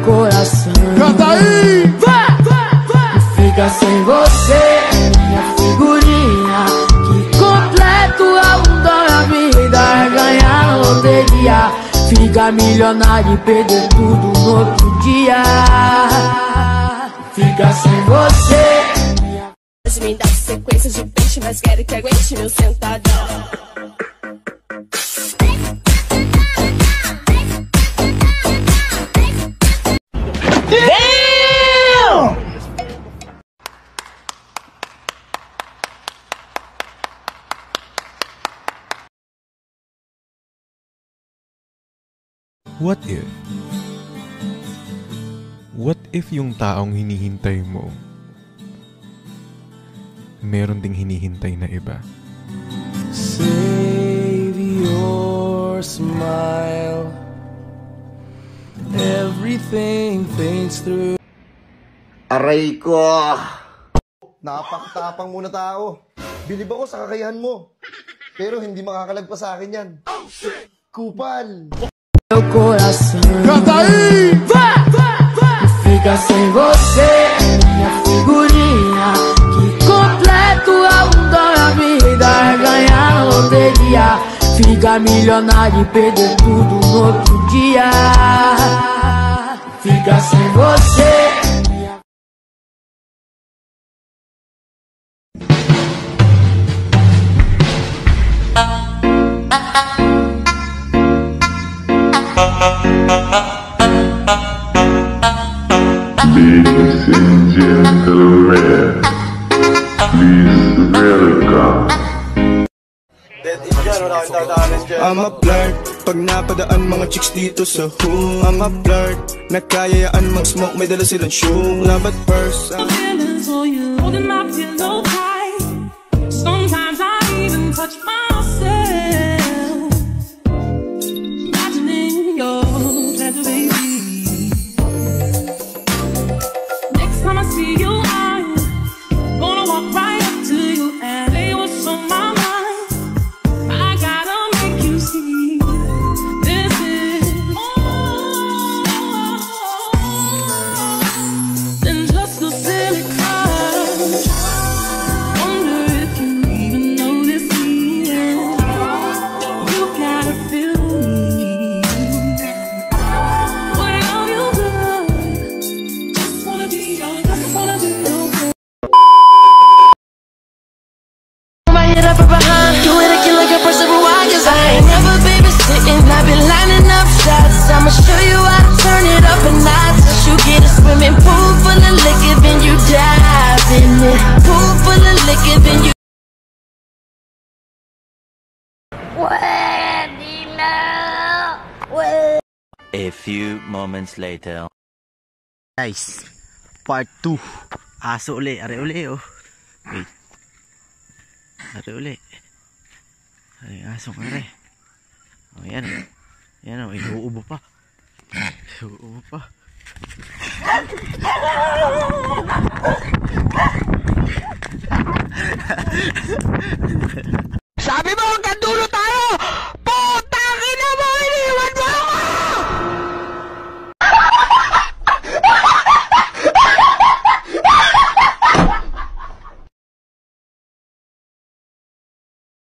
coração. Canta aí! Vai! Fica sem você, minha figurinha. Que completo a da vida é ganhar na loteria. Fica milionário e perder tudo no outro dia. Fica sem você. Me dá sequência de peixe, mas quero que aguente meu sentadão. What if yung taong hinihintay mo meron ding hinihintay na iba? Save your smile. Everything fades through. Aray ko! Napakatapang muna tao. Bilib ako sa kakayahan mo. Pero hindi makakalagpas sa akin yan. Kupal! Meu coração. Canta aí! Vai! Fica sem você, minha figurinha. Que completo a da vida é ganhar na loteria. Fica milionário e perder tudo no outro dia. Fica sem você. Ladies and gentlemen, please welcome. I'm a flirt. Pag napadaan mga chicks dito sa hood, I'm a flirt. Nakayayaan mag-smoke, may dala silang shoe. Love at first feelings for you, holding my pillow tight. Sometimes I even touch myself, imagining your pleasure, baby. Next time I see you, I'm gonna walk right up to you and say what's on my mind. I gotta make you see this is more than just a silly crush. Wonder if you even notice me. You gotta feel me. Whatever you do, just wanna be your, just wanna be your girl. Right it up or behind, do it again like a person who I guess I ain't never babysitting. I've been lining up shots. I'ma show you how to turn it up a notch. You get a swimming pool full of liquor, then you dive in it. Pool full of liquor, then you. A few moments later. Guys, part 2. Aso uli, are uli oh. Wait. Are uli. Ay, aso ka rin. Oh, yan oh. Yan oh, iuubo pa. Iuubo pa. Sabi mo hanggang dulo tayo! Putang ina mo! Iniwan mo ako!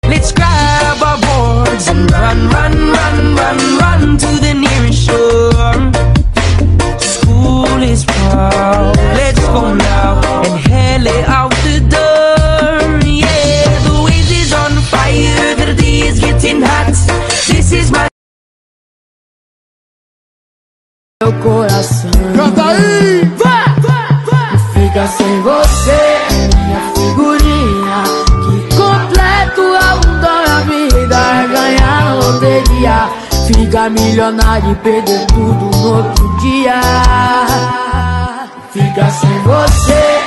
Let's grab our boards and run to the nearest shore. School is proud. Let's go now and hail it out the door. Yeah, the wind is on fire. The day is getting hot. This is my. Meu coração. Canta aí! Vai! Fica sem você, minha figurinha. Que completo a da vida é ganhar na loteria. Fica milionário e perder tudo no outro dia. Fica sem você.